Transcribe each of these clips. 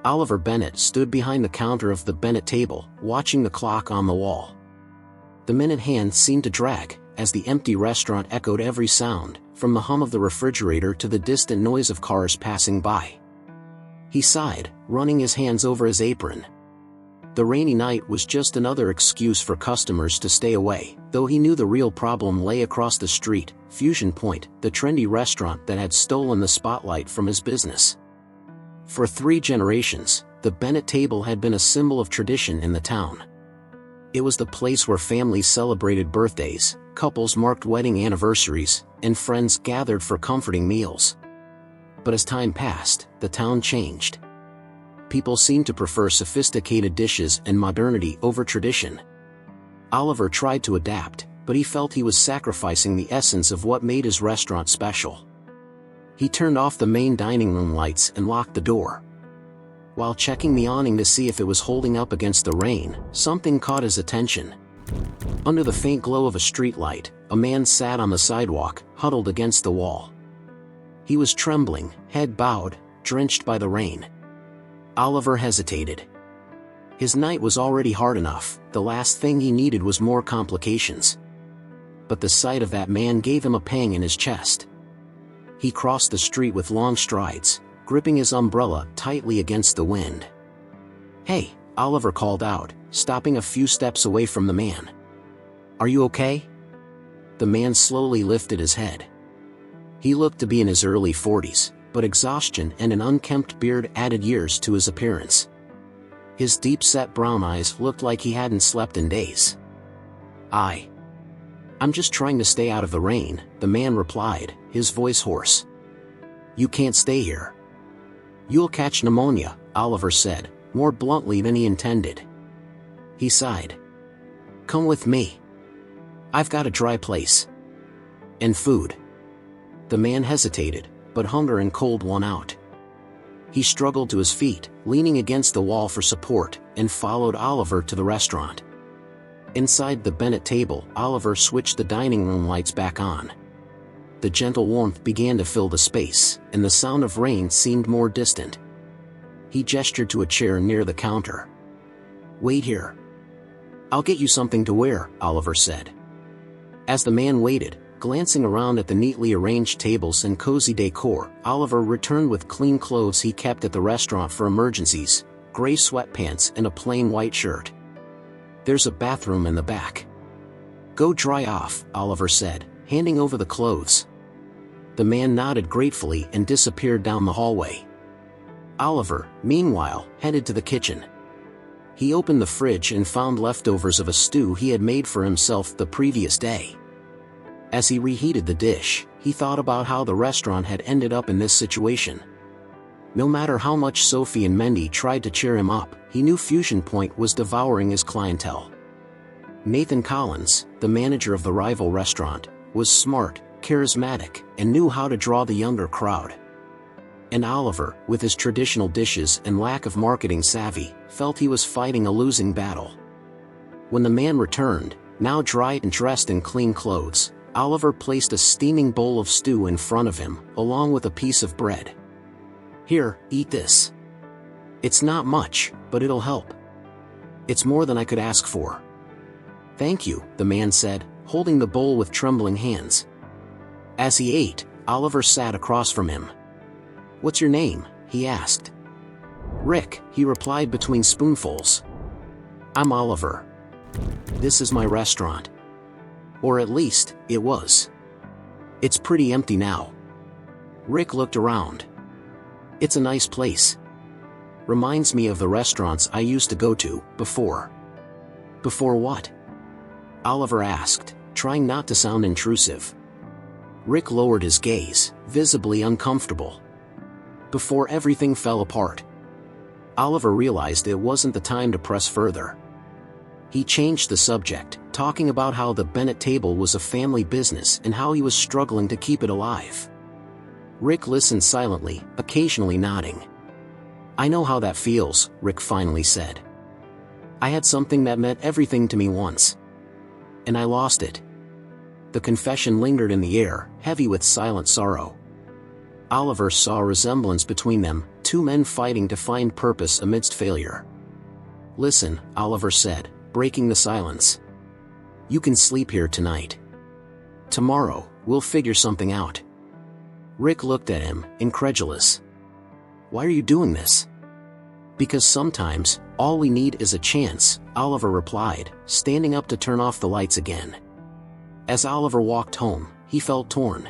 Oliver Bennett stood behind the counter of the Bennett table, watching the clock on the wall. The minute hand seemed to drag, as the empty restaurant echoed every sound, from the hum of the refrigerator to the distant noise of cars passing by. He sighed, running his hands over his apron. The rainy night was just another excuse for customers to stay away, though he knew the real problem lay across the street, Fusion Point, the trendy restaurant that had stolen the spotlight from his business. For 3 generations, the Bennett table had been a symbol of tradition in the town. It was the place where families celebrated birthdays, couples marked wedding anniversaries, and friends gathered for comforting meals. But as time passed, the town changed. People seemed to prefer sophisticated dishes and modernity over tradition. Oliver tried to adapt, but he felt he was sacrificing the essence of what made his restaurant special. He turned off the main dining room lights and locked the door. While checking the awning to see if it was holding up against the rain, something caught his attention. Under the faint glow of a streetlight, a man sat on the sidewalk, huddled against the wall. He was trembling, head bowed, drenched by the rain. Oliver hesitated. His night was already hard enough, the last thing he needed was more complications. But the sight of that man gave him a pang in his chest. He crossed the street with long strides, gripping his umbrella tightly against the wind. "Hey," Oliver called out, stopping a few steps away from the man. "Are you okay?" The man slowly lifted his head. He looked to be in his early 40s, but exhaustion and an unkempt beard added years to his appearance. His deep-set brown eyes looked like he hadn't slept in days. I'm just trying to stay out of the rain," the man replied, his voice hoarse. "You can't stay here. You'll catch pneumonia," Oliver said, more bluntly than he intended. He sighed. "Come with me. I've got a dry place. And food." The man hesitated, but hunger and cold won out. He struggled to his feet, leaning against the wall for support, and followed Oliver to the restaurant. Inside the Bennett table, Oliver switched the dining room lights back on. The gentle warmth began to fill the space, and the sound of rain seemed more distant. He gestured to a chair near the counter. "Wait here. I'll get you something to wear," Oliver said. As the man waited, glancing around at the neatly arranged tables and cozy decor, Oliver returned with clean clothes he kept at the restaurant for emergencies, gray sweatpants and a plain white shirt. "There's a bathroom in the back. Go dry off," Oliver said, handing over the clothes. The man nodded gratefully and disappeared down the hallway. Oliver, meanwhile, headed to the kitchen. He opened the fridge and found leftovers of a stew he had made for himself the previous day. As he reheated the dish, he thought about how the restaurant had ended up in this situation. No matter how much Sophie and Mendy tried to cheer him up, he knew Fusion Point was devouring his clientele. Nathan Collins, the manager of the rival restaurant, was smart, charismatic, and knew how to draw the younger crowd. And Oliver, with his traditional dishes and lack of marketing savvy, felt he was fighting a losing battle. When the man returned, now dry and dressed in clean clothes, Oliver placed a steaming bowl of stew in front of him, along with a piece of bread. "Here, eat this. It's not much, but it'll help. It's more than I could ask for." "Thank you," the man said, holding the bowl with trembling hands. As he ate, Oliver sat across from him. "What's your name?" he asked. "Rick," he replied between spoonfuls. "I'm Oliver. This is my restaurant. Or at least, it was. It's pretty empty now." Rick looked around. "It's a nice place. Reminds me of the restaurants I used to go to, before." "Before what?" Oliver asked, trying not to sound intrusive. Rick lowered his gaze, visibly uncomfortable. "Before everything fell apart." Oliver realized it wasn't the time to press further. He changed the subject, talking about how the Bennett table was a family business and how he was struggling to keep it alive. Rick listened silently, occasionally nodding. "I know how that feels," Rick finally said. "I had something that meant everything to me once. And I lost it." The confession lingered in the air, heavy with silent sorrow. Oliver saw a resemblance between them, two men fighting to find purpose amidst failure. "Listen," Oliver said, breaking the silence. "You can sleep here tonight. Tomorrow, we'll figure something out." Rick looked at him, incredulous. "Why are you doing this?" "Because sometimes, all we need is a chance," Oliver replied, standing up to turn off the lights again. As Oliver walked home, he felt torn.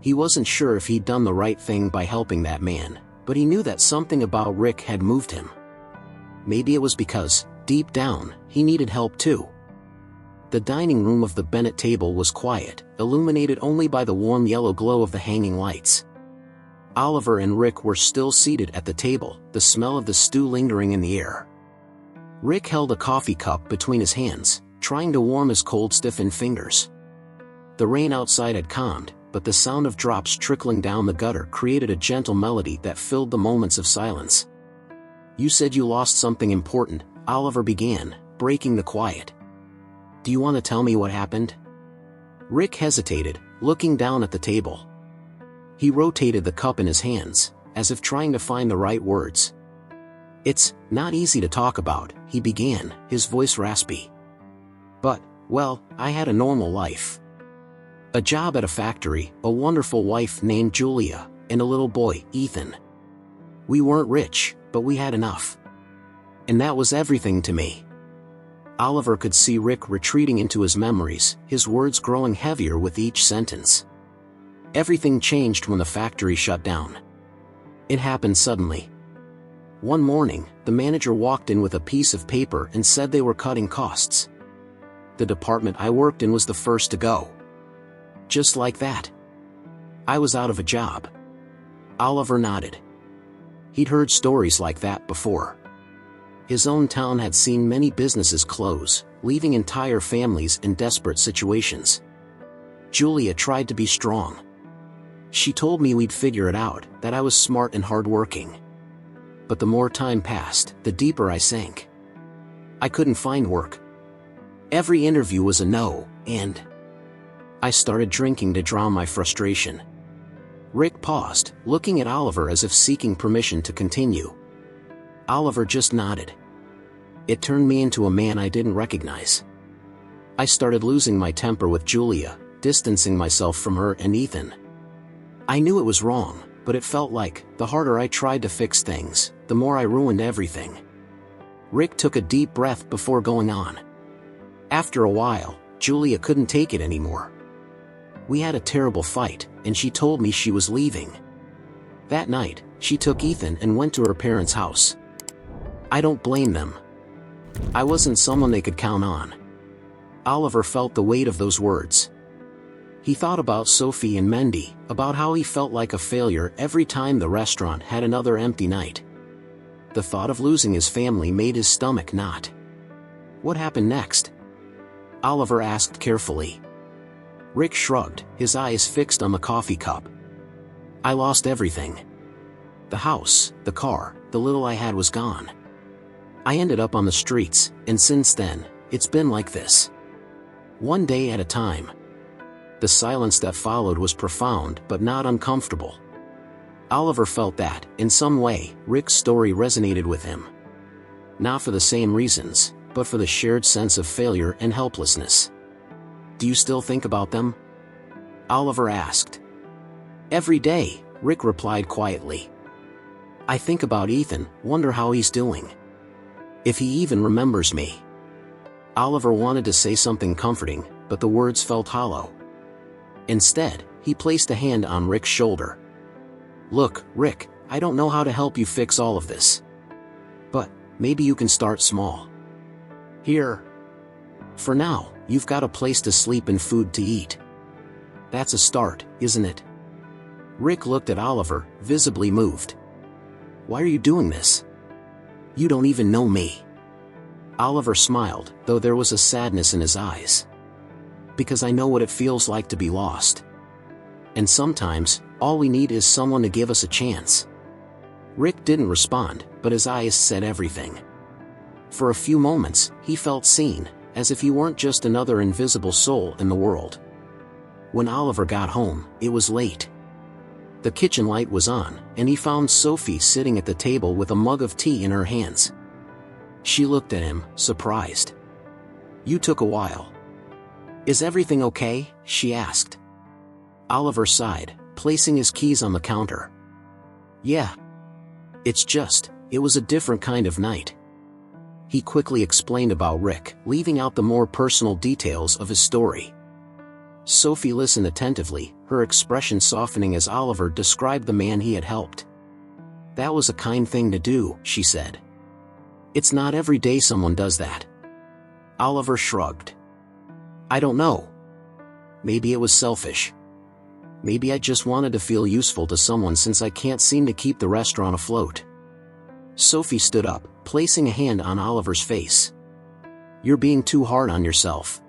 He wasn't sure if he'd done the right thing by helping that man, but he knew that something about Rick had moved him. Maybe it was because, deep down, he needed help too. The dining room of the Bennett table was quiet, illuminated only by the warm yellow glow of the hanging lights. Oliver and Rick were still seated at the table, the smell of the stew lingering in the air. Rick held a coffee cup between his hands, trying to warm his cold, stiffened fingers. The rain outside had calmed, but the sound of drops trickling down the gutter created a gentle melody that filled the moments of silence. "You said you lost something important," Oliver began, breaking the quiet. "Do you want to tell me what happened?" Rick hesitated, looking down at the table. He rotated the cup in his hands, as if trying to find the right words. "It's not easy to talk about," he began, his voice raspy. "But, well, I had a normal life. A job at a factory, a wonderful wife named Julia, and a little boy, Ethan. We weren't rich, but we had enough. And that was everything to me." Oliver could see Rick retreating into his memories, his words growing heavier with each sentence. Everything changed when the factory shut down. It happened suddenly. One morning, the manager walked in with a piece of paper and said they were cutting costs. The department I worked in was the first to go. Just like that. I was out of a job. Oliver nodded. He'd heard stories like that before. His own town had seen many businesses close, leaving entire families in desperate situations. Julia tried to be strong. She told me we'd figure it out, that I was smart and hardworking. But the more time passed, the deeper I sank. I couldn't find work. Every interview was a no, and I started drinking to drown my frustration. Rick paused, looking at Oliver as if seeking permission to continue. Oliver just nodded. It turned me into a man I didn't recognize. I started losing my temper with Julia, distancing myself from her and Ethan. I knew it was wrong, but it felt like, the harder I tried to fix things, the more I ruined everything. Rick took a deep breath before going on. After a while, Julia couldn't take it anymore. We had a terrible fight, and she told me she was leaving. That night, she took Ethan and went to her parents' house. I don't blame them. I wasn't someone they could count on. Oliver felt the weight of those words. He thought about Sophie and Mendy, about how he felt like a failure every time the restaurant had another empty night. The thought of losing his family made his stomach knot. What happened next? Oliver asked carefully. Rick shrugged, his eyes fixed on the coffee cup. I lost everything. The house, the car, the little I had was gone. I ended up on the streets, and since then, it's been like this. One day at a time. The silence that followed was profound but not uncomfortable. Oliver felt that, in some way, Rick's story resonated with him. Not for the same reasons, but for the shared sense of failure and helplessness. Do you still think about them? Oliver asked. Every day, Rick replied quietly. I think about Ethan, wonder how he's doing. If he even remembers me. Oliver wanted to say something comforting, but the words felt hollow. Instead, he placed a hand on Rick's shoulder. Look, Rick, I don't know how to help you fix all of this. But, maybe you can start small. Here. For now, you've got a place to sleep and food to eat. That's a start, isn't it? Rick looked at Oliver, visibly moved. Why are you doing this? You don't even know me. Oliver smiled, though there was a sadness in his eyes. Because I know what it feels like to be lost. And sometimes, all we need is someone to give us a chance. Rick didn't respond, but his eyes said everything. For a few moments, he felt seen, as if he weren't just another invisible soul in the world. When Oliver got home, it was late. The kitchen light was on, and he found Sophie sitting at the table with a mug of tea in her hands. She looked at him, surprised. "You took a while. Is everything okay?" she asked. Oliver sighed, placing his keys on the counter. "Yeah. It was a different kind of night." He quickly explained about Rick, leaving out the more personal details of his story. Sophie listened attentively, her expression softening as Oliver described the man he had helped. "That was a kind thing to do," she said. "It's not every day someone does that." Oliver shrugged. "I don't know. Maybe it was selfish. Maybe I just wanted to feel useful to someone since I can't seem to keep the restaurant afloat." Sophie stood up, placing a hand on Oliver's face. "You're being too hard on yourself.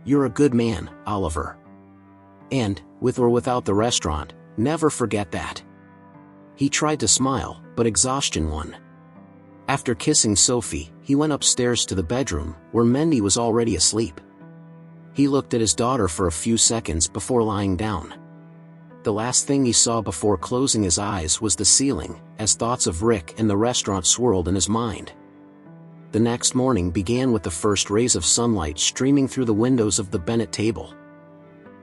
You're a good man, Oliver. And, with or without the restaurant, never forget that." He tried to smile, but exhaustion won. After kissing Sophie, he went upstairs to the bedroom, where Mendy was already asleep. He looked at his daughter for a few seconds before lying down. The last thing he saw before closing his eyes was the ceiling, as thoughts of Rick and the restaurant swirled in his mind. The next morning began with the first rays of sunlight streaming through the windows of the Bennett table.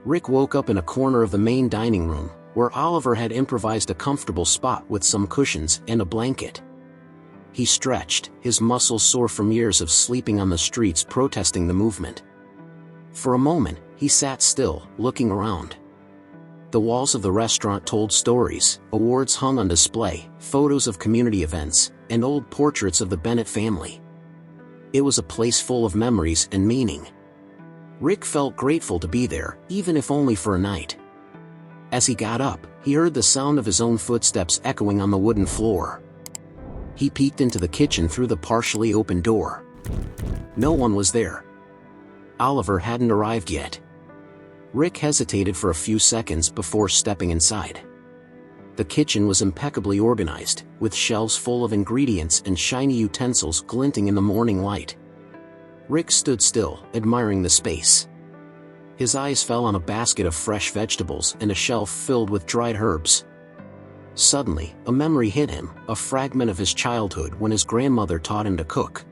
Rick woke up in a corner of the main dining room, where Oliver had improvised a comfortable spot with some cushions and a blanket. He stretched, his muscles sore from years of sleeping on the streets protesting the movement. For a moment, he sat still, looking around. The walls of the restaurant told stories, awards hung on display, photos of community events, and old portraits of the Bennett family. It was a place full of memories and meaning. Rick felt grateful to be there, even if only for a night. As he got up, he heard the sound of his own footsteps echoing on the wooden floor. He peeked into the kitchen through the partially open door. No one was there. Oliver hadn't arrived yet. Rick hesitated for a few seconds before stepping inside. The kitchen was impeccably organized, with shelves full of ingredients and shiny utensils glinting in the morning light. Rick stood still, admiring the space. His eyes fell on a basket of fresh vegetables and a shelf filled with dried herbs. Suddenly, a memory hit him, a fragment of his childhood when his grandmother taught him to cook.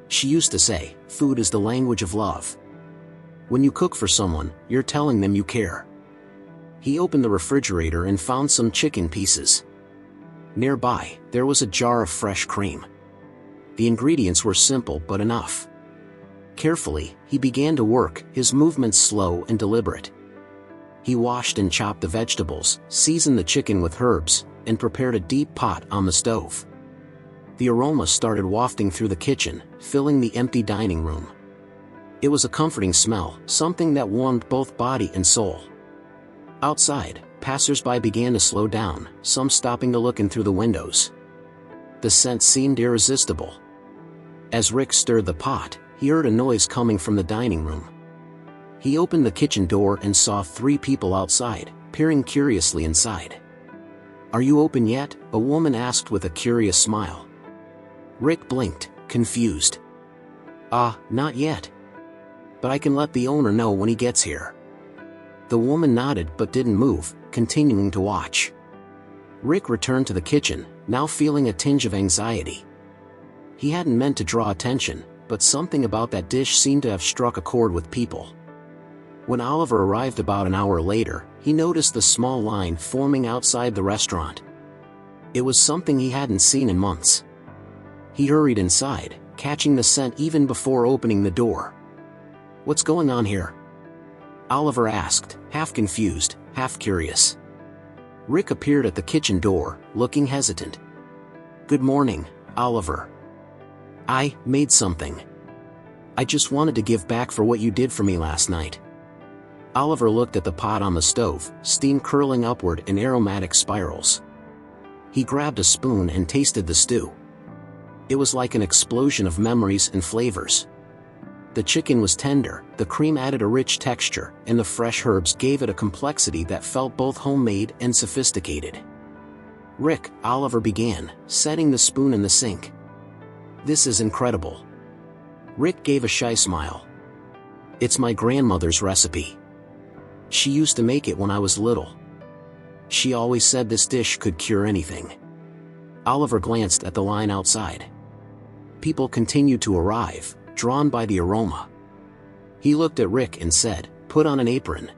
She used to say, "Food is the language of love. When you cook for someone, you're telling them you care." He opened the refrigerator and found some chicken pieces. Nearby, there was a jar of fresh cream. The ingredients were simple but enough. Carefully, he began to work, his movements slow and deliberate. He washed and chopped the vegetables, seasoned the chicken with herbs, and prepared a deep pot on the stove. The aroma started wafting through the kitchen, filling the empty dining room. It was a comforting smell, something that warmed both body and soul. Outside, passers-by began to slow down, some stopping to look in through the windows. The scent seemed irresistible. As Rick stirred the pot, he heard a noise coming from the dining room. He opened the kitchen door and saw 3 people outside, peering curiously inside. "Are you open yet?" a woman asked with a curious smile. Rick blinked, confused. Not yet. But I can let the owner know when he gets here." The woman nodded but didn't move, continuing to watch. Rick returned to the kitchen, now feeling a tinge of anxiety. He hadn't meant to draw attention, but something about that dish seemed to have struck a chord with people. When Oliver arrived about an hour later, he noticed the small line forming outside the restaurant. It was something he hadn't seen in months. He hurried inside, catching the scent even before opening the door. "What's going on here?" Oliver asked, half confused, half curious. Rick appeared at the kitchen door, looking hesitant. "Good morning, Oliver. I made something. I just wanted to give back for what you did for me last night." Oliver looked at the pot on the stove, steam curling upward in aromatic spirals. He grabbed a spoon and tasted the stew. It was like an explosion of memories and flavors. The chicken was tender, the cream added a rich texture, and the fresh herbs gave it a complexity that felt both homemade and sophisticated. "Rick," Oliver began, setting the spoon in the sink. "This is incredible." Rick gave a shy smile. "It's my grandmother's recipe. She used to make it when I was little. She always said this dish could cure anything. Oliver glanced at the line outside. People continued to arrive, drawn by the aroma. He looked at Rick and said, "Put on an apron."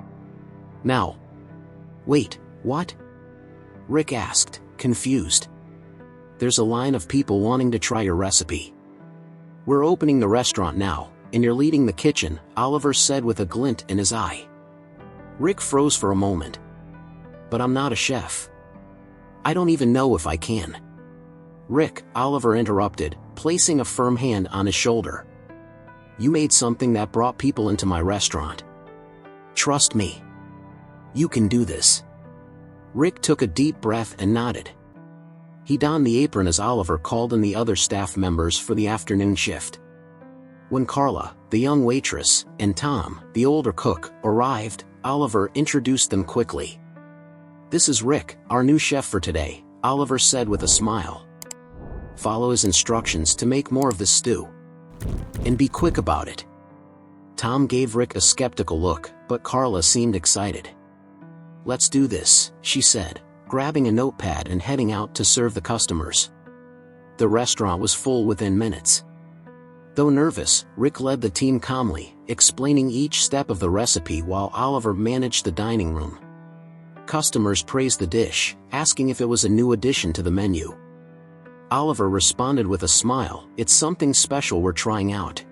"Now." "Wait, what?" Rick asked, confused. "There's a line of people wanting to try your recipe. We're opening the restaurant now, and you're leading the kitchen," Oliver said with a glint in his eye. Rick froze for a moment. "But I'm not a chef. I don't even know if I can." "Rick," Oliver interrupted, placing a firm hand on his shoulder. "You made something that brought people into my restaurant. Trust me. You can do this." Rick took a deep breath and nodded. He donned the apron as Oliver called in the other staff members for the afternoon shift. When Carla, the young waitress, and Tom, the older cook, arrived, Oliver introduced them quickly. "This is Rick, our new chef for today," Oliver said with a smile. "Follow his instructions to make more of this stew. And be quick about it." Tom gave Rick a skeptical look, but Carla seemed excited. "Let's do this," she said, grabbing a notepad and heading out to serve the customers. The restaurant was full within minutes. Though nervous, Rick led the team calmly, explaining each step of the recipe while Oliver managed the dining room. Customers praised the dish, asking if it was a new addition to the menu. Oliver responded with a smile, "It's something special we're trying out."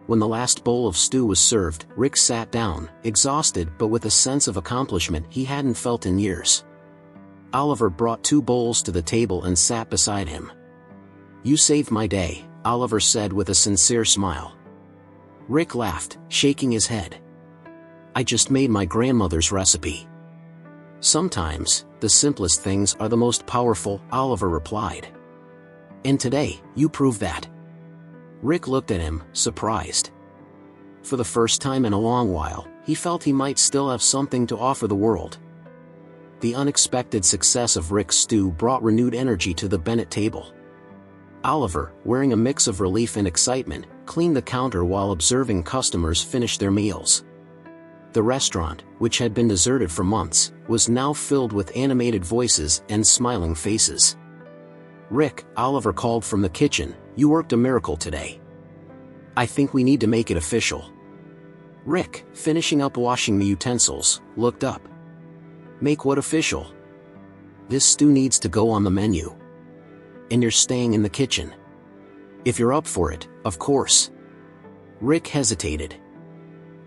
When the last bowl of stew was served, Rick sat down, exhausted but with a sense of accomplishment he hadn't felt in years. Oliver brought 2 bowls to the table and sat beside him. "You saved my day," Oliver said with a sincere smile. Rick laughed, shaking his head. "I just made my grandmother's recipe." "Sometimes, the simplest things are the most powerful," Oliver replied. "And today, you proved that." Rick looked at him, surprised. For the first time in a long while, he felt he might still have something to offer the world. The unexpected success of Rick's stew brought renewed energy to the Bennett table. Oliver, wearing a mix of relief and excitement, cleaned the counter while observing customers finish their meals. The restaurant, which had been deserted for months, was now filled with animated voices and smiling faces. "Rick," Oliver called from the kitchen, "you worked a miracle today. I think we need to make it official." Rick, finishing up washing the utensils, looked up. "Make what official?" "This stew needs to go on the menu. And you're staying in the kitchen. If you're up for it, of course." Rick hesitated.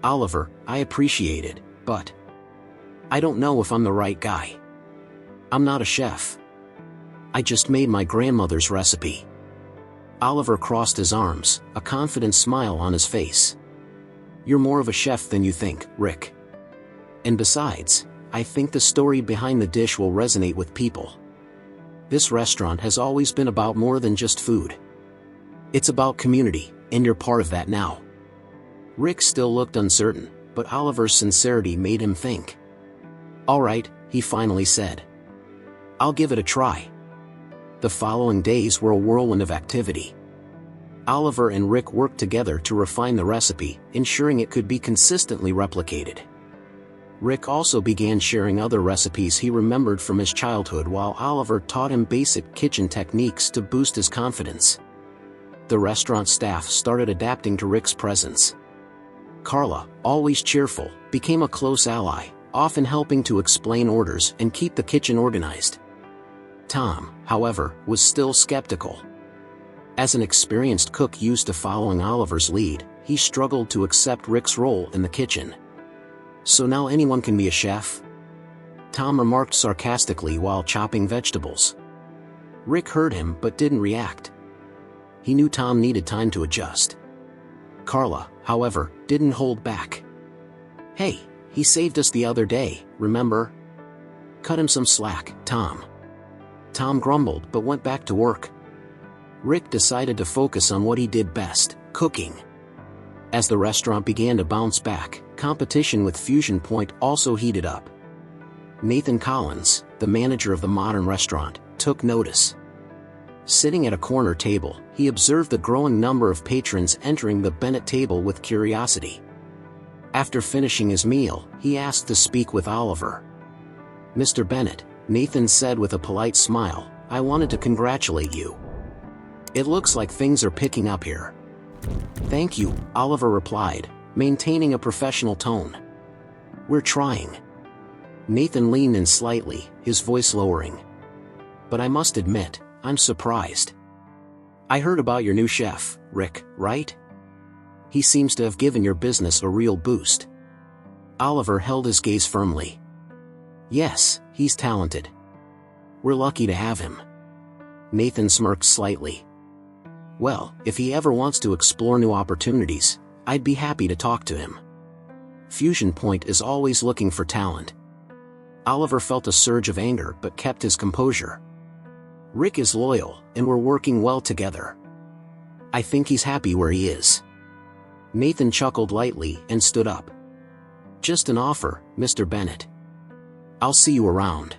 "Oliver, I appreciate it, but I don't know if I'm the right guy. I'm not a chef. I just made my grandmother's recipe." Oliver crossed his arms, a confident smile on his face. "You're more of a chef than you think, Rick. And besides, I think the story behind the dish will resonate with people. This restaurant has always been about more than just food. It's about community, and you're part of that now." Rick still looked uncertain, but Oliver's sincerity made him think. "All right," he finally said. "I'll give it a try." The following days were a whirlwind of activity. Oliver and Rick worked together to refine the recipe, ensuring it could be consistently replicated. Rick also began sharing other recipes he remembered from his childhood while Oliver taught him basic kitchen techniques to boost his confidence. The restaurant staff started adapting to Rick's presence. Carla, always cheerful, became a close ally, often helping to explain orders and keep the kitchen organized. Tom, however, was still skeptical. As an experienced cook used to following Oliver's lead, he struggled to accept Rick's role in the kitchen. "So now anyone can be a chef?" Tom remarked sarcastically while chopping vegetables. Rick heard him but didn't react. He knew Tom needed time to adjust. Carla, however, didn't hold back. "Hey, he saved us the other day, remember? Cut him some slack, Tom." Tom grumbled but went back to work. Rick decided to focus on what he did best, cooking. As the restaurant began to bounce back, competition with Fusion Point also heated up. Nathan Collins, the manager of the modern restaurant, took notice. Sitting at a corner table, he observed the growing number of patrons entering the Bennett table with curiosity. After finishing his meal, he asked to speak with Oliver. Mr. Bennett, Nathan said with a polite smile, I wanted to congratulate you. It looks like things are picking up here. Thank you, Oliver replied, maintaining a professional tone. We're trying. Nathan leaned in slightly, his voice lowering. But I must admit, I'm surprised. I heard about your new chef, Rick, right? He seems to have given your business a real boost. Oliver held his gaze firmly. Yes, he's talented. We're lucky to have him. Nathan smirked slightly. Well, if he ever wants to explore new opportunities, I'd be happy to talk to him. Fusion Point is always looking for talent. Oliver felt a surge of anger but kept his composure. Rick is loyal, and we're working well together. I think he's happy where he is. Nathan chuckled lightly and stood up. Just an offer, Mr. Bennett. I'll see you around.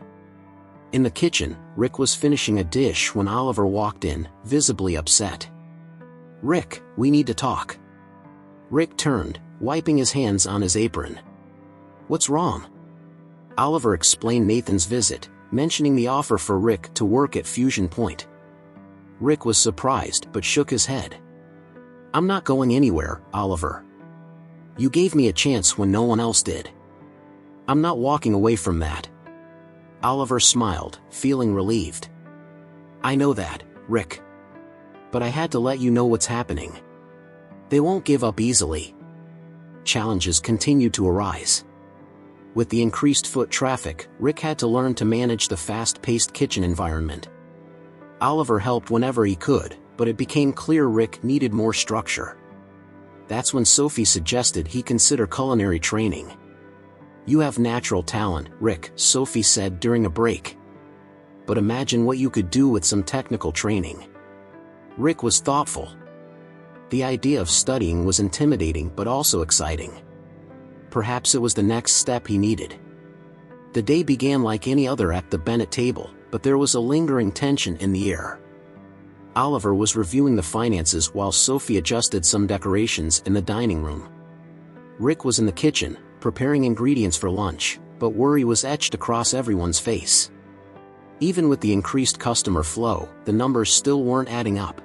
In the kitchen, Rick was finishing a dish when Oliver walked in, visibly upset. Rick, we need to talk. Rick turned, wiping his hands on his apron. What's wrong? Oliver explained Nathan's visit, mentioning the offer for Rick to work at Fusion Point. Rick was surprised but shook his head. I'm not going anywhere, Oliver. You gave me a chance when no one else did. I'm not walking away from that. Oliver smiled, feeling relieved. I know that, Rick. But I had to let you know what's happening. They won't give up easily. Challenges continue to arise. With the increased foot traffic, Rick had to learn to manage the fast-paced kitchen environment. Oliver helped whenever he could, but it became clear Rick needed more structure. That's when Sophie suggested he consider culinary training. You have natural talent, Rick, Sophie said during a break. But imagine what you could do with some technical training. Rick was thoughtful. The idea of studying was intimidating but also exciting. Perhaps it was the next step he needed. The day began like any other at the Bennett table, but there was a lingering tension in the air. Oliver was reviewing the finances while Sophie adjusted some decorations in the dining room. Rick was in the kitchen, preparing ingredients for lunch, but worry was etched across everyone's face. Even with the increased customer flow, the numbers still weren't adding up.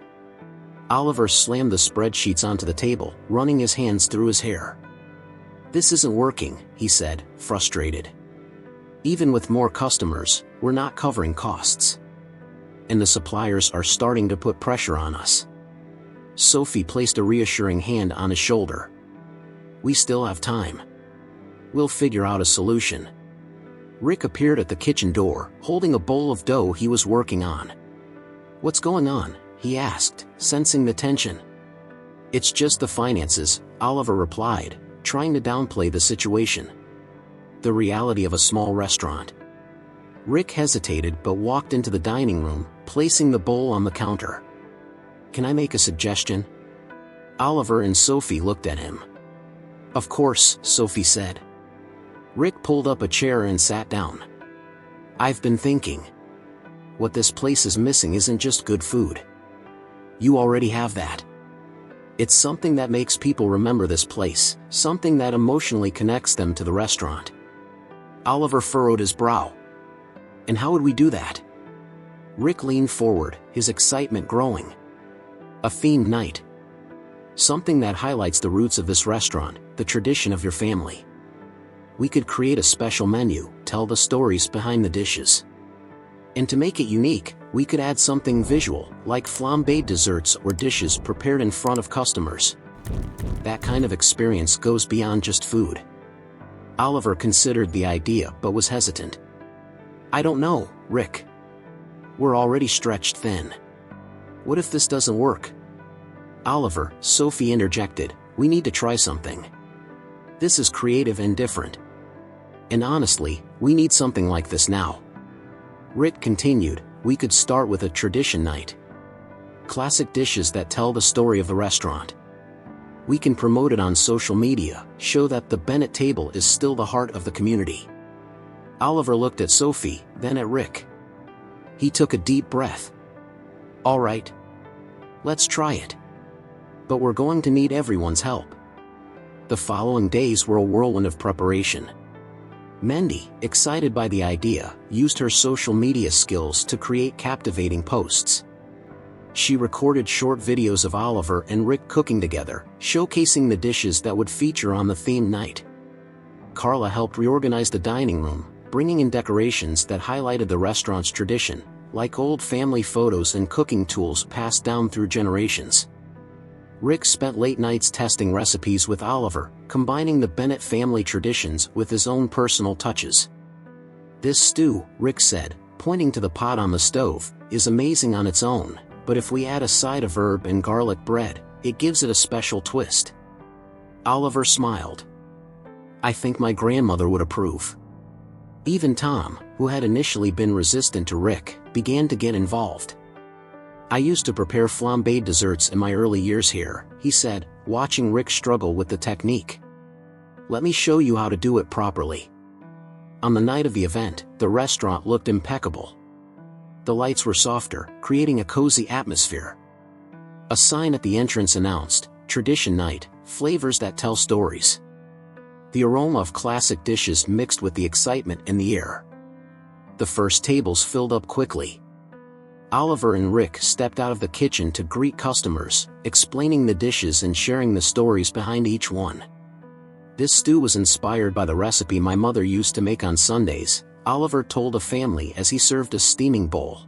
Oliver slammed the spreadsheets onto the table, running his hands through his hair. This isn't working, he said, frustrated. Even with more customers, we're not covering costs. And the suppliers are starting to put pressure on us. Sophie placed a reassuring hand on his shoulder. We still have time. We'll figure out a solution. Rick appeared at the kitchen door, holding a bowl of dough he was working on. What's going on? He asked, sensing the tension. It's just the finances, Oliver replied, trying to downplay the situation. The reality of a small restaurant. Rick hesitated but walked into the dining room, placing the bowl on the counter. Can I make a suggestion? Oliver and Sophie looked at him. Of course, Sophie said. Rick pulled up a chair and sat down. I've been thinking. What this place is missing isn't just good food. You already have that. It's something that makes people remember this place, something that emotionally connects them to the restaurant. Oliver furrowed his brow. And how would we do that? Rick leaned forward, his excitement growing. A themed night. Something that highlights the roots of this restaurant, the tradition of your family. We could create a special menu, tell the stories behind the dishes. And to make it unique, we could add something visual, like flambéed desserts or dishes prepared in front of customers. That kind of experience goes beyond just food. Oliver considered the idea but was hesitant. I don't know, Rick. We're already stretched thin. What if this doesn't work? Oliver, Sophie interjected, we need to try something. This is creative and different. And honestly, we need something like this now. Rick continued, we could start with a tradition night. Classic dishes that tell the story of the restaurant. We can promote it on social media, show that the Bennett table is still the heart of the community. Oliver looked at Sophie, then at Rick. He took a deep breath. All right. Let's try it. But we're going to need everyone's help. The following days were a whirlwind of preparation. Mendy, excited by the idea, used her social media skills to create captivating posts. She recorded short videos of Oliver and Rick cooking together, showcasing the dishes that would feature on the theme night. Carla helped reorganize the dining room, bringing in decorations that highlighted the restaurant's tradition, like old family photos and cooking tools passed down through generations. Rick spent late nights testing recipes with Oliver, combining the Bennett family traditions with his own personal touches. "This stew," Rick said, pointing to the pot on the stove, "is amazing on its own, but if we add a side of herb and garlic bread, it gives it a special twist." Oliver smiled. "I think my grandmother would approve." Even Tom, who had initially been resistant to Rick, began to get involved. "I used to prepare flambéed desserts in my early years here," he said, watching Rick struggle with the technique. "Let me show you how to do it properly." On the night of the event, the restaurant looked impeccable. The lights were softer, creating a cozy atmosphere. A sign at the entrance announced, "Tradition Night, flavors that tell stories." The aroma of classic dishes mixed with the excitement in the air. The first tables filled up quickly. Oliver and Rick stepped out of the kitchen to greet customers, explaining the dishes and sharing the stories behind each one. "This stew was inspired by the recipe my mother used to make on Sundays," Oliver told a family as he served a steaming bowl.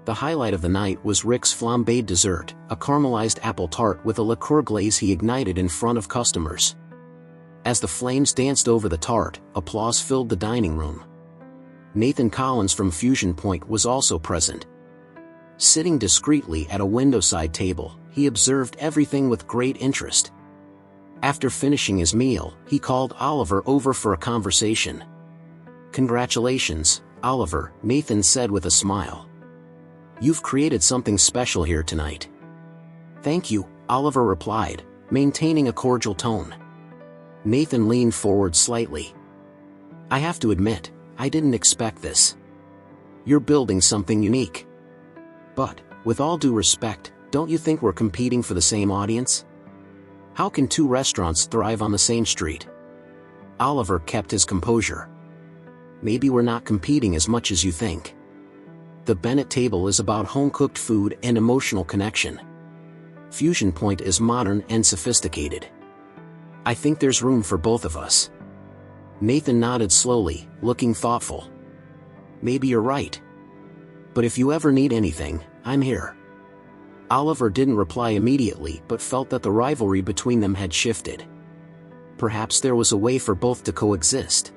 The highlight of the night was Rick's flambéed dessert, a caramelized apple tart with a liqueur glaze he ignited in front of customers. As the flames danced over the tart, applause filled the dining room. Nathan Collins from Fusion Point was also present. Sitting discreetly at a windowside table, he observed everything with great interest. After finishing his meal, he called Oliver over for a conversation. "Congratulations, Oliver," Nathan said with a smile. "You've created something special here tonight." "Thank you," Oliver replied, maintaining a cordial tone. Nathan leaned forward slightly. "I have to admit, I didn't expect this. You're building something unique. But, with all due respect, don't you think we're competing for the same audience? How can two restaurants thrive on the same street?" Oliver kept his composure. "Maybe we're not competing as much as you think. The Bennett table is about home-cooked food and emotional connection. Fusion Point is modern and sophisticated. I think there's room for both of us." Nathan nodded slowly, looking thoughtful. "Maybe you're right. But if you ever need anything, I'm here." Oliver didn't reply immediately but felt that the rivalry between them had shifted. Perhaps there was a way for both to coexist.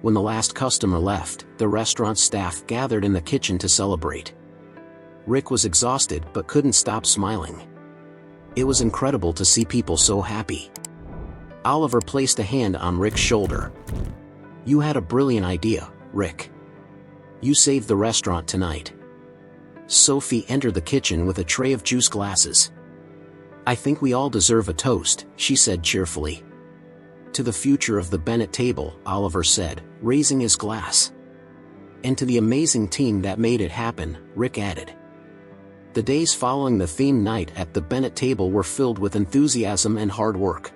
When the last customer left, the restaurant staff gathered in the kitchen to celebrate. Rick was exhausted but couldn't stop smiling. It was incredible to see people so happy. Oliver placed a hand on Rick's shoulder. "You had a brilliant idea, Rick. You saved the restaurant tonight." Sophie entered the kitchen with a tray of juice glasses. "I think we all deserve a toast," she said cheerfully. "To the future of the Bennett table," Oliver said, raising his glass. "And to the amazing team that made it happen," Rick added. The days following the theme night at the Bennett table were filled with enthusiasm and hard work.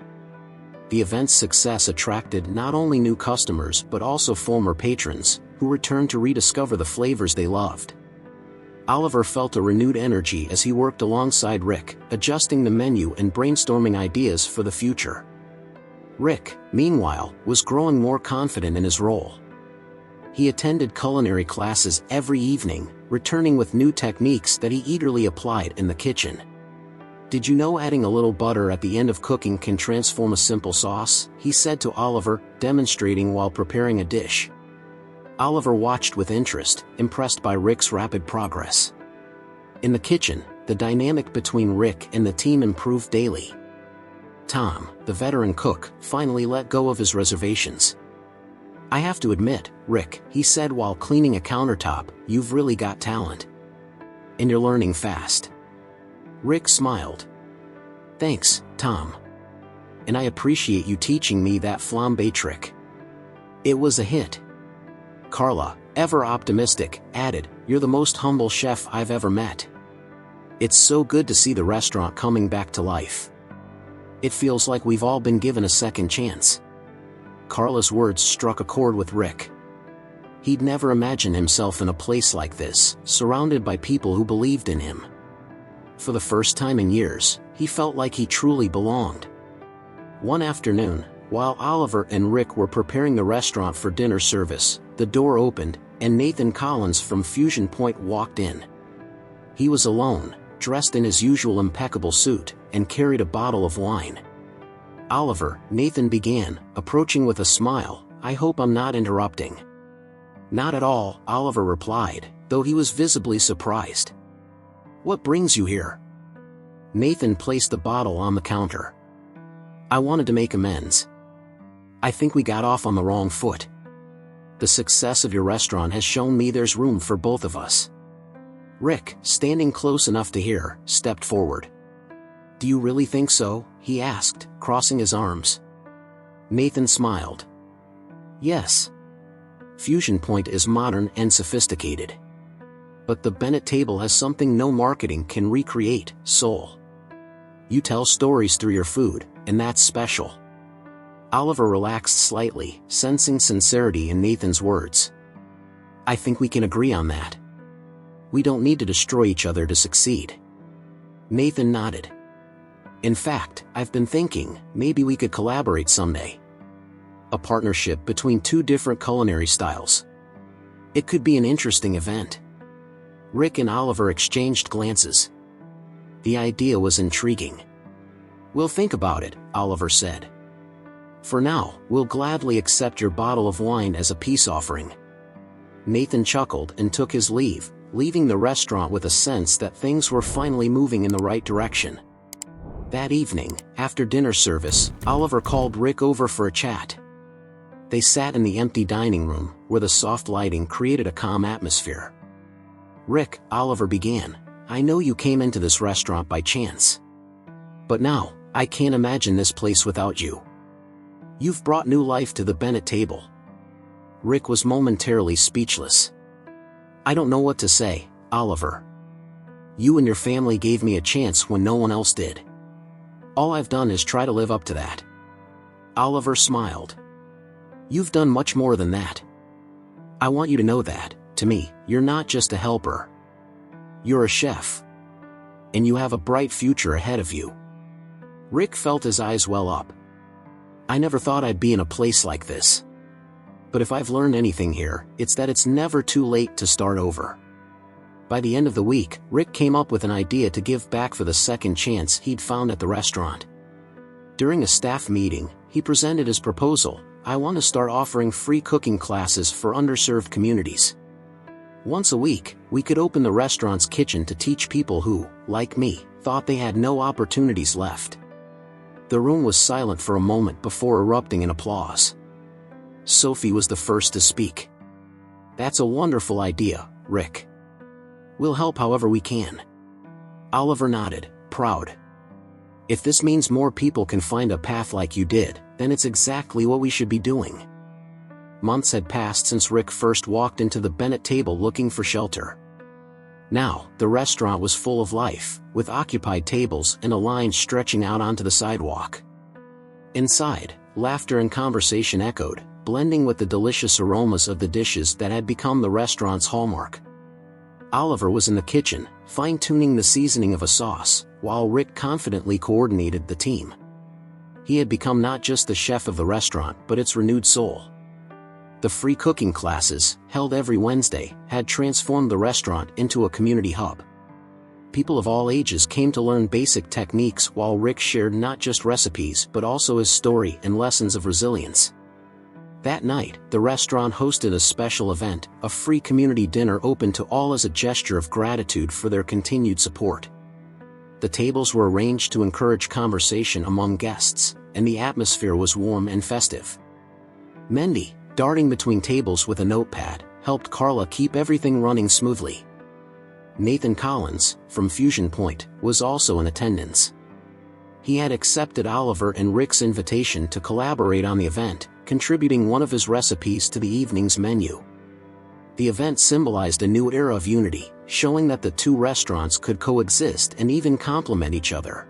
The event's success attracted not only new customers but also former patrons, who returned to rediscover the flavors they loved. Oliver felt a renewed energy as he worked alongside Rick, adjusting the menu and brainstorming ideas for the future. Rick, meanwhile, was growing more confident in his role. He attended culinary classes every evening, returning with new techniques that he eagerly applied in the kitchen. "Did you know adding a little butter at the end of cooking can transform a simple sauce?" he said to Oliver, demonstrating while preparing a dish. Oliver watched with interest, impressed by Rick's rapid progress. In the kitchen, the dynamic between Rick and the team improved daily. Tom, the veteran cook, finally let go of his reservations. "I have to admit, Rick," he said while cleaning a countertop, "you've really got talent. And you're learning fast." Rick smiled. "Thanks, Tom. And I appreciate you teaching me that flambé trick." It was a hit. Carla, ever optimistic, added, "You're the most humble chef I've ever met. It's so good to see the restaurant coming back to life. It feels like we've all been given a second chance." Carla's words struck a chord with Rick. He'd never imagined himself in a place like this, surrounded by people who believed in him. For the first time in years, he felt like he truly belonged. One afternoon, while Oliver and Rick were preparing the restaurant for dinner service, the door opened, and Nathan Collins from Fusion Point walked in. He was alone, dressed in his usual impeccable suit, and carried a bottle of wine. "Oliver," Nathan began, approaching with a smile, "I hope I'm not interrupting." "Not at all," Oliver replied, though he was visibly surprised. "What brings you here?" Nathan placed the bottle on the counter. "I wanted to make amends. I think we got off on the wrong foot. The success of your restaurant has shown me there's room for both of us." Rick, standing close enough to hear, stepped forward. "Do you really think so?" he asked, crossing his arms. Nathan smiled. "Yes. Fusion Point is modern and sophisticated. But the Bennett table has something no marketing can recreate: soul. You tell stories through your food, and that's special." Oliver relaxed slightly, sensing sincerity in Nathan's words. "I think we can agree on that. We don't need to destroy each other to succeed." Nathan nodded. "In fact, I've been thinking, maybe we could collaborate someday. A partnership between two different culinary styles. It could be an interesting event." Rick and Oliver exchanged glances. The idea was intriguing. "We'll think about it," Oliver said. "For now, we'll gladly accept your bottle of wine as a peace offering." Nathan chuckled and took his leave, leaving the restaurant with a sense that things were finally moving in the right direction. That evening, after dinner service, Oliver called Rick over for a chat. They sat in the empty dining room, where the soft lighting created a calm atmosphere. "Rick," Oliver began, "I know you came into this restaurant by chance. But now, I can't imagine this place without you. You've brought new life to the Bennett table." Rick was momentarily speechless. "I don't know what to say, Oliver. You and your family gave me a chance when no one else did. All I've done is try to live up to that." Oliver smiled. "You've done much more than that. I want you to know that, to me, you're not just a helper. You're a chef. And you have a bright future ahead of you." Rick felt his eyes well up. "I never thought I'd be in a place like this. But if I've learned anything here, it's that it's never too late to start over." By the end of the week, Rick came up with an idea to give back for the second chance he'd found at the restaurant. During a staff meeting, he presented his proposal: "I want to start offering free cooking classes for underserved communities. Once a week, we could open the restaurant's kitchen to teach people who, like me, thought they had no opportunities left." The room was silent for a moment before erupting in applause. Sophie was the first to speak. "That's a wonderful idea, Rick. We'll help however we can." Oliver nodded, proud. "If this means more people can find a path like you did, then it's exactly what we should be doing." Months had passed since Rick first walked into the Bennett table looking for shelter. Now, the restaurant was full of life, with occupied tables and a line stretching out onto the sidewalk. Inside, laughter and conversation echoed, blending with the delicious aromas of the dishes that had become the restaurant's hallmark. Oliver was in the kitchen, fine-tuning the seasoning of a sauce, while Rick confidently coordinated the team. He had become not just the chef of the restaurant but its renewed soul. The free cooking classes, held every Wednesday, had transformed the restaurant into a community hub. People of all ages came to learn basic techniques while Rick shared not just recipes but also his story and lessons of resilience. That night, the restaurant hosted a special event, a free community dinner open to all as a gesture of gratitude for their continued support. The tables were arranged to encourage conversation among guests, and the atmosphere was warm and festive. Mendy, darting between tables with a notepad, helped Carla keep everything running smoothly. Nathan Collins, from Fusion Point, was also in attendance. He had accepted Oliver and Rick's invitation to collaborate on the event, contributing one of his recipes to the evening's menu. The event symbolized a new era of unity, showing that the two restaurants could coexist and even complement each other.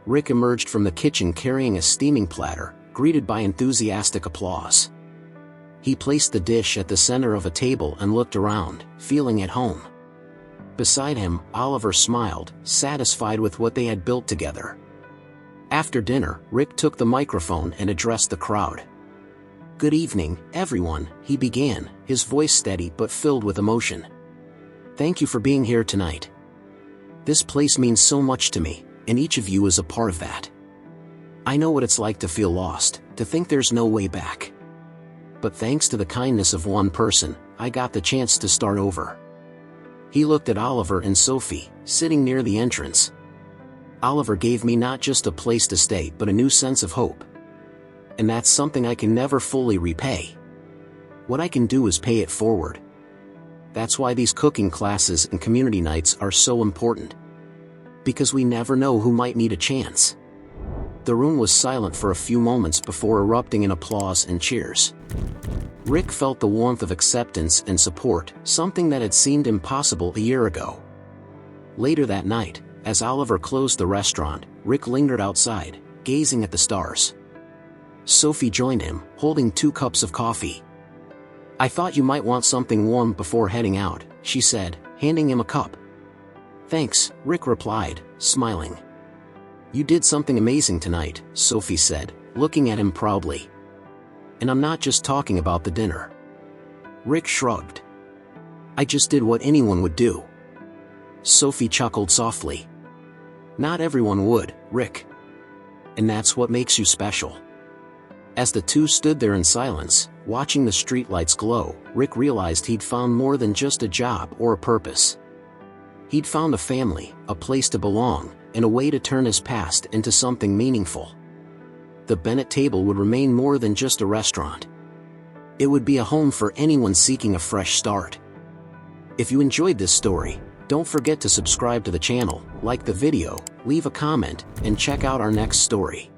Rick emerged from the kitchen carrying a steaming platter, greeted by enthusiastic applause. He placed the dish at the center of a table and looked around, feeling at home. Beside him, Oliver smiled, satisfied with what they had built together. After dinner, Rick took the microphone and addressed the crowd. "Good evening, everyone," he began, his voice steady but filled with emotion. "Thank you for being here tonight. This place means so much to me, and each of you is a part of that. I know what it's like to feel lost, to think there's no way back. But thanks to the kindness of one person, I got the chance to start over." He looked at Oliver and Sophie, sitting near the entrance. "Oliver gave me not just a place to stay but a new sense of hope. And that's something I can never fully repay. What I can do is pay it forward. That's why these cooking classes and community nights are so important. Because we never know who might need a chance." The room was silent for a few moments before erupting in applause and cheers. Rick felt the warmth of acceptance and support, something that had seemed impossible a year ago. Later that night, as Oliver closed the restaurant, Rick lingered outside, gazing at the stars. Sophie joined him, holding 2 cups of coffee. "I thought you might want something warm before heading out," she said, handing him a cup. "Thanks," Rick replied, smiling. "You did something amazing tonight," Sophie said, looking at him proudly. "And I'm not just talking about the dinner." Rick shrugged. "I just did what anyone would do." Sophie chuckled softly. "Not everyone would, Rick. And that's what makes you special." As the two stood there in silence, watching the streetlights glow, Rick realized he'd found more than just a job or a purpose. He'd found a family, a place to belong, and a way to turn his past into something meaningful. The Bennett table would remain more than just a restaurant. It would be a home for anyone seeking a fresh start. If you enjoyed this story, don't forget to subscribe to the channel, like the video, leave a comment, and check out our next story.